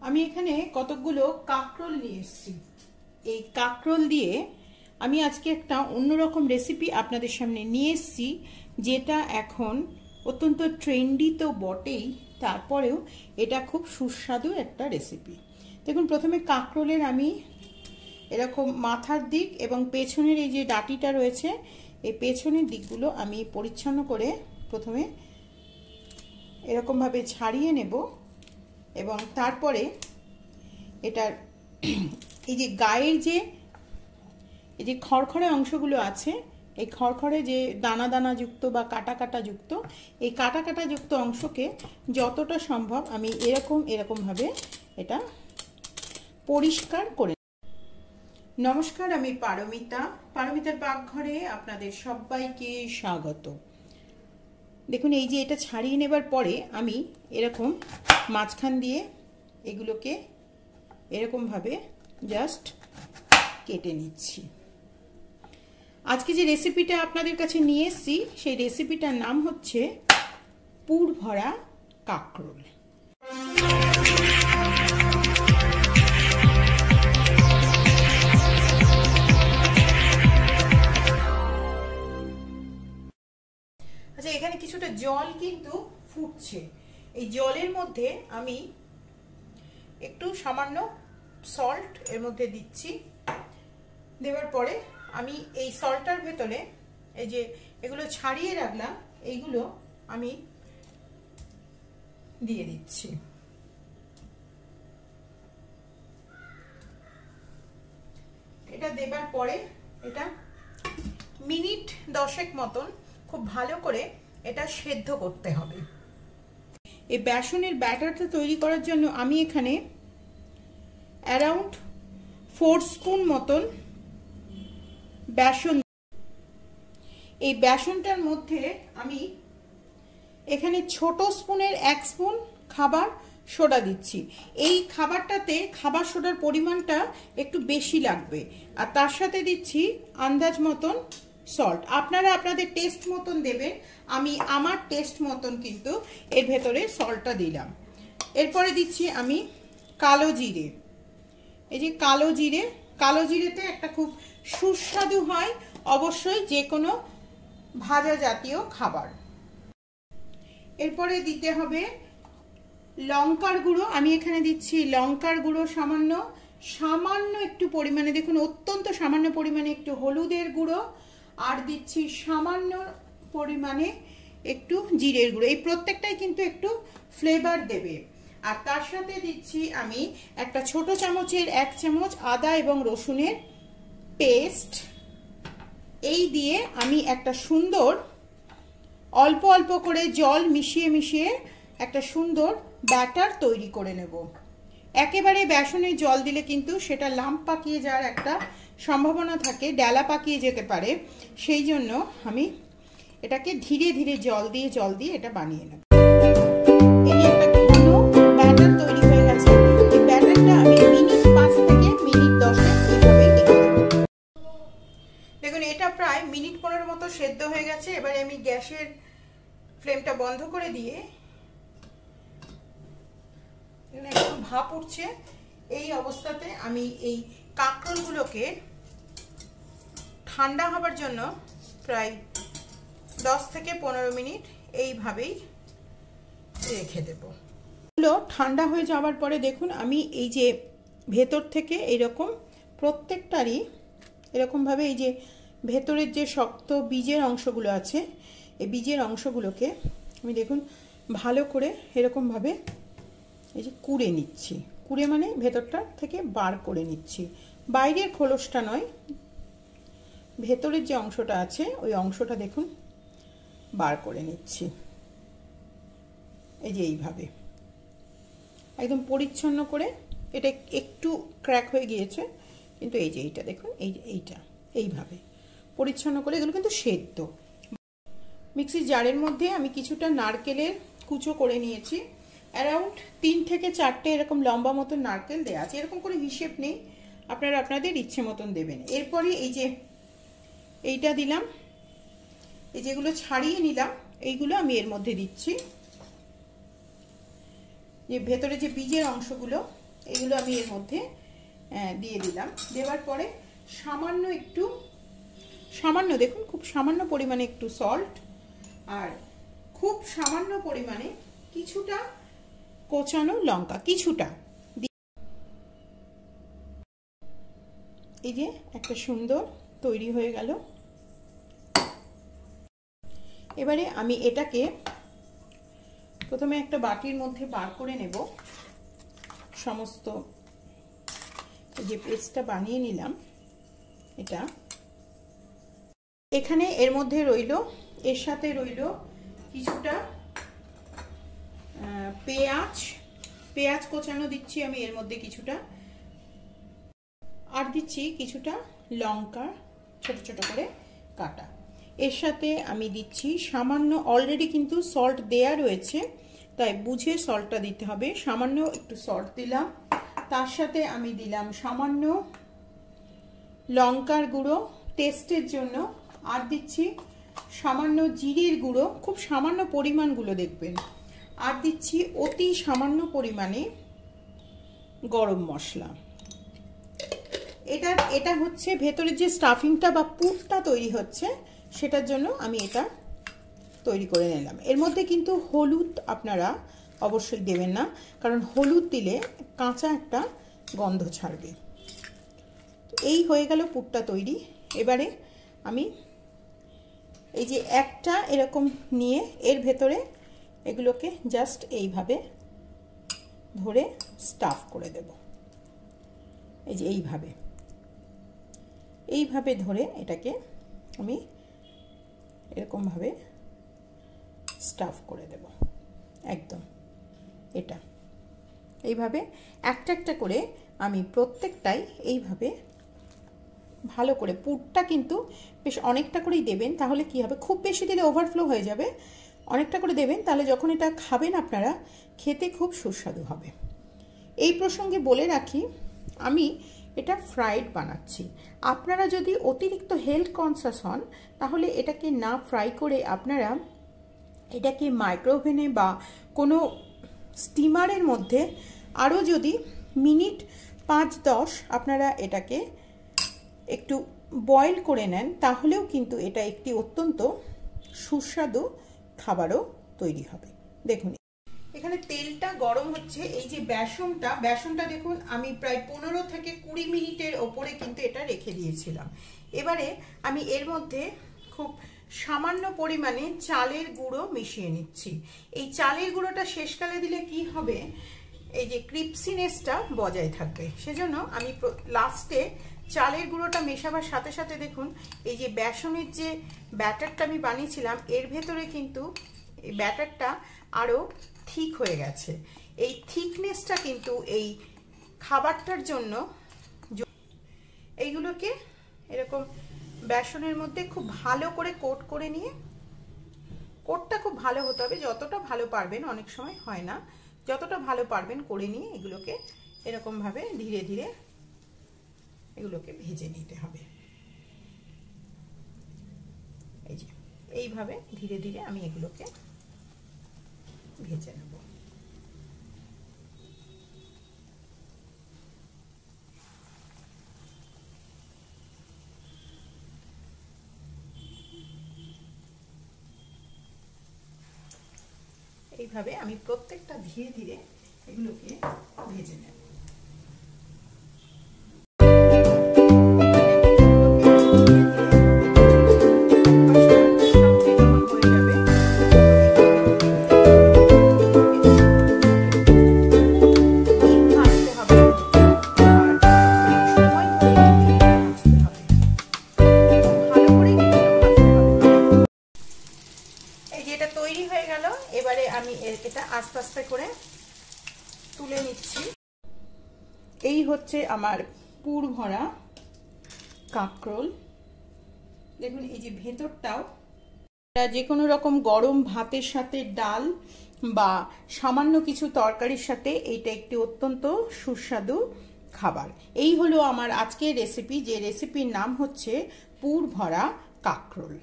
আমি এখানে কতগুলো কাকরোল নিয়ে এসেছি। এই কাকরোল দিয়ে আমি আজকে একটা অন্যরকম রেসিপি আপনাদের সামনে নিয়ে এসেছি, যেটা এখন অত্যন্ত ট্রেন্ডি তো বটেই, তারপরেও এটা খুব সুস্বাদু একটা রেসিপি। দেখুন, প্রথমে কাকরোলের আমি এরকম মাথার দিক এবং পেছনের এই যে ডাটিটা রয়েছে, এই পেছনের দিকগুলো আমি পরিচ্ছন্ন করে প্রথমে এরকমভাবে ছাড়িয়ে নেব এবং তারপরে এটার এই যে গায়ের যে এই যে খড়খড়ে অংশগুলো আছে, এই খড়খড়ে যে দানা দানা যুক্ত বা কাটা কাটা যুক্ত, এই কাটা কাটা যুক্ত অংশকে যতটা সম্ভব আমি এরকমভাবে এটা পরিষ্কার করে। নমস্কার, আমি পারমিতার পাকঘরে আপনাদের সবাইকে স্বাগত। দেখুন, এই যে এটা ছাড়িয়ে নেবার পরে আমি এরকম মাঝখান দিয়ে এগুলোকে এরকমভাবে জাস্ট কেটে নিচ্ছি। আজকে যে রেসিপিটা আপনাদের কাছে নিয়ে এসেছি, সেই রেসিপিটার নাম হচ্ছে পুরভরা কাকরোল। আচ্ছা, এখানে কিছুটা জল কিন্তু ফুটছে। এই জলের মধ্যে আমি একটু সামান্য সল্ট এর মধ্যে দিচ্ছি। দেওয়ার পরে আমি এই সল্টটার ভেতরে এই যে এগুলো ছাড়িয়ে রাখলাম, এইগুলো আমি দিয়ে দিচ্ছি। এটা দেবার পরে এটা মিনিট 10 মতন খুব ভালো করে এটা সেদ্ধ করতে হবে। এই বেসনের ব্যাটারটা তৈরি করার জন্য আমি এখানে অ্যারাউন্ড 4 স্পুন মতন বেসন, এই বেসনটার মধ্যে আমি এখানে ছোট স্পুনের 1 স্পুন খাবার সোডা দিচ্ছি। এই খাবারটাতে খাবার সোডার পরিমাণটা একটু বেশি লাগবে, আর তার সাথে দিচ্ছি আন্দাজ মতন সল্ট। আপনারা আপনাদের টেস্ট মতন দেবেন, আমি আমার টেস্ট মতন কিন্তু এর ভেতরে সল্টটা দিলাম। এরপরে দিচ্ছি আমি কালো জিরে। এই যে কালো জিরেতে একটা খুব সুস্বাদু হয় অবশ্যই যে কোনো ভাজা জাতীয় খাবার। এরপরে দিতে হবে লঙ্কার গুঁড়ো। আমি এখানে দিচ্ছি লঙ্কার গুঁড়ো সামান্য একটু পরিমাণে, দেখুন অত্যন্ত সামান্য পরিমাণে একটু হলুদের গুঁড়ো, আর দিচ্ছি সামান্য পরিমাণে একটু জিরের গুঁড়ো। এই প্রত্যেকটাই কিন্তু একটু ফ্লেভার দেবে। আর তার সাথে দিচ্ছি আমি একটা ছোট চামচের 1 চামচ আদা এবং রসুনের পেস্ট। এই দিয়ে আমি একটা সুন্দর অল্প অল্প করে জল মিশিয়ে একটা সুন্দর ব্যাটার তৈরি করে নেব। একেবারে বেসনে জল দিলে কিন্তু সেটা লাম্প পাকিয়ে যাওয়ার একটা সম্ভাবনা থাকে, ডালা পাকিয়ে যেতে পারে। সেই জন্য আমি এটাকে ধীরে ধীরে জল দিয়ে এটা বানিয়ে নেব। এই একটা ঘন ব্যাটার তৈরি হয়ে গেছে। এই ব্যাটারটা আমি মিনিট 5 থেকে মিনিট 10 এইভাবে রেখে দেব। দেখুন, এটা প্রায় মিনিট 15 মতো সেদ্ধ হয়ে গেছে। এবারে আমি গ্যাসের ফ্লেমটা বন্ধ করে দিয়ে, একটু ভাপ উঠছে, এই অবস্থাতে আমি এই কাকরোলগুলোকে ঠান্ডা হবার জন্য প্রায় 10 থেকে 15 মিনিট এইভাবেই রেখে দেব। এগুলো ঠান্ডা হয়ে যাওয়ার পরে দেখুন, আমি এই যে ভেতর থেকে এইরকম প্রত্যেকটারই এরকমভাবে এই যে ভেতরের যে শক্ত বীজের অংশগুলো আছে, এই বীজের অংশগুলোকে আমি দেখুন ভালো করে এরকমভাবে এই যে কুড়ে নিচ্ছি। কুড়ে মানে ভেতরটা থেকে বার করে নিচ্ছি, বাইরের খোলসটা নয়, ভেতরের যে অংশটা আছে ওই অংশটা দেখুন বার করে নিচ্ছি। এই যে এইভাবে একদম পরিচ্ছন্ন করে, এটা একটু ক্র্যাক হয়ে গিয়েছে কিন্তু এই যে এইটা দেখুন, এইটা এইভাবে পরিচ্ছন্ন করে এগুলো কিন্তু সেদ্ধ। মিক্সির জারের মধ্যে আমি কিছুটা নারকেলের কুচো করে নিয়েছি। অ্যারাউন্ড 3 থেকে 4টে এরকম লম্বা মতন নারকেল দেওয়া আছে। এরকম করে হিসেব নেই, আপনারা আপনাদের ইচ্ছে মতন দেবেন। এরপরে এই যে এইটা দিলাম, এই যেগুলো ছাড়িয়ে নিলাম এইগুলো আমি এর মধ্যে দিচ্ছি। যে ভেতরে যে বীজের অংশগুলো এগুলো আমি এর মধ্যে দিয়ে দিলাম। দেওয়ার পরে সামান্য একটু, সামান্য দেখুন খুব সামান্য পরিমাণে একটু সল্ট, আর খুব সামান্য পরিমাণে কিছুটা কোচানো লঙ্কা, কিছুটা। এই যে একটা সুন্দর তৈরি হয়ে গেল। এবারে আমি এটাকে প্রথমে একটা বাটির মধ্যে বার করে নেব। সমস্ত যে পেস্টটা বানিয়ে নিলাম এটা এখানে এর মধ্যে রইল, এর সাথে রইল কিছুটা পেঁয়াজ কোচানো দিচ্ছি আমি এর মধ্যে কিছুটা, আর দিচ্ছি কিছুটা লঙ্কা ছোট ছোট করে কাটা। এর সাথে আমি দিচ্ছি সামান্য, অলরেডি কিন্তু সল্ট দেয়া রয়েছে তাই বুঝে সল্টটা দিতে হবে, সামান্য একটু সল্ট দিলাম। তার সাথে আমি দিলাম সামান্য লঙ্কার গুঁড়ো টেস্টের জন্য, আর দিচ্ছি সামান্য জিরের গুঁড়ো, খুব সামান্য পরিমাণগুলো দেখবেন, আর দিচ্ছি অতি সামান্য পরিমাণে গরম মশলা। এটা হচ্ছে ভেতরের যে স্টাফিংটা বা পুরটা তৈরি হচ্ছে সেটার জন্য আমি এটা তৈরি করে নিলাম। এর মধ্যে কিন্তু হলুদ আপনারা অবশ্যই দেবেন না, কারণ হলুদ দিলে কাঁচা একটা গন্ধ ছাড়বে। এই হয়ে গেল পুরটা তৈরি। এবারে আমি এই যে একটা এরকম নিয়ে এর ভেতরে এগুলোকে জাস্ট এইভাবে ধরে স্টাফ করে দেব। এই যে এইভাবে ধরে এটাকে আমি এরকমভাবে স্টাফ করে দেব একদম। এটা এইভাবে একটা একটা করে আমি প্রত্যেকটাই এইভাবে ভালো করে, পুরটা কিন্তু বেশ অনেকটা করেই দেবেন, তাহলে কি হবে, খুব বেশি দিলে ওভারফ্লো হয়ে যাবে, অনেকটা করে দেবেন, তাহলে যখন এটা খাবেন আপনারা খেতে খুব সুস্বাদু হবে। এই প্রসঙ্গে বলে রাখি আমি এটা ফ্রাইড বানাচ্ছি। আপনারা যদি অতিরিক্ত হেলথ কনসাস হন তাহলে এটাকে না ফ্রাই করে আপনারা এটাকে মাইক্রোওভেনে বা কোনো স্টিমারের মধ্যে আরও যদি মিনিট 5-10 আপনারা এটাকে একটু বয়েল করে নেন তাহলেও কিন্তু এটা একটি অত্যন্ত সুস্বাদু খাবারও তৈরি হবে। দেখুন এখানে তেলটা গরম হচ্ছে। এই যে বেসনটা দেখুন আমি প্রায় 15 থেকে 20 মিনিটের ওপরে কিন্তু এটা রেখে দিয়েছিলাম। এবারে আমি এর মধ্যে খুব সামান্য পরিমাণে চালের গুঁড়ো মিশিয়ে নিচ্ছি। এই চালের গুঁড়োটা শেষকালে দিলে কি হবে, এই যে ক্রিপসিনেসটা বজায় থাকবে, সেজন্য আমি লাস্টে চালের গুঁড়োটা মেশাবার সাথে সাথে দেখুন এই যে বেসনের যে ব্যাটারটা আমি বানিয়েছিলাম এর ভেতরে কিন্তু এই ব্যাটারটা আরও ঠিক হয়ে গেছে। এই থিকনেসটা কিন্তু এই খাবারটার জন্য এইগুলোকে এরকম বেসনের মধ্যে খুব ভালো করে কোট করে নিয়ে, কোটটা খুব ভালো হতে হবে, যতটা ভালো পারবেন, অনেক সময় হয় না, যতটা ভালো পারবেন করে নিয়ে এগুলোকে এরকমভাবে ধীরে ধীরে এগুলোকে ভেজে নিতে হবে। এই যে এইভাবে ধীরে ধীরে আমি এগুলোকে ভেজে নেব। এইভাবে আমি প্রত্যেকটা ধীরে ধীরে এগুলোকে ভেজে নেব। এবারে আমি এটা আস্তে আস্তে করে তুলে নিচ্ছি। এই হচ্ছে আমার পুর ভরা কাকরোল। দেখুন এই যে ভেতরটাও, যে কোনো রকম গরম ভাতের সাথে, ডাল বা সামান্য কিছু তরকারির সাথে এইটা একটি অত্যন্ত সুস্বাদু খাবার। এই হলো আমার আজকের রেসিপি, যে রেসিপির নাম হচ্ছে পুর ভরা কাকরোল।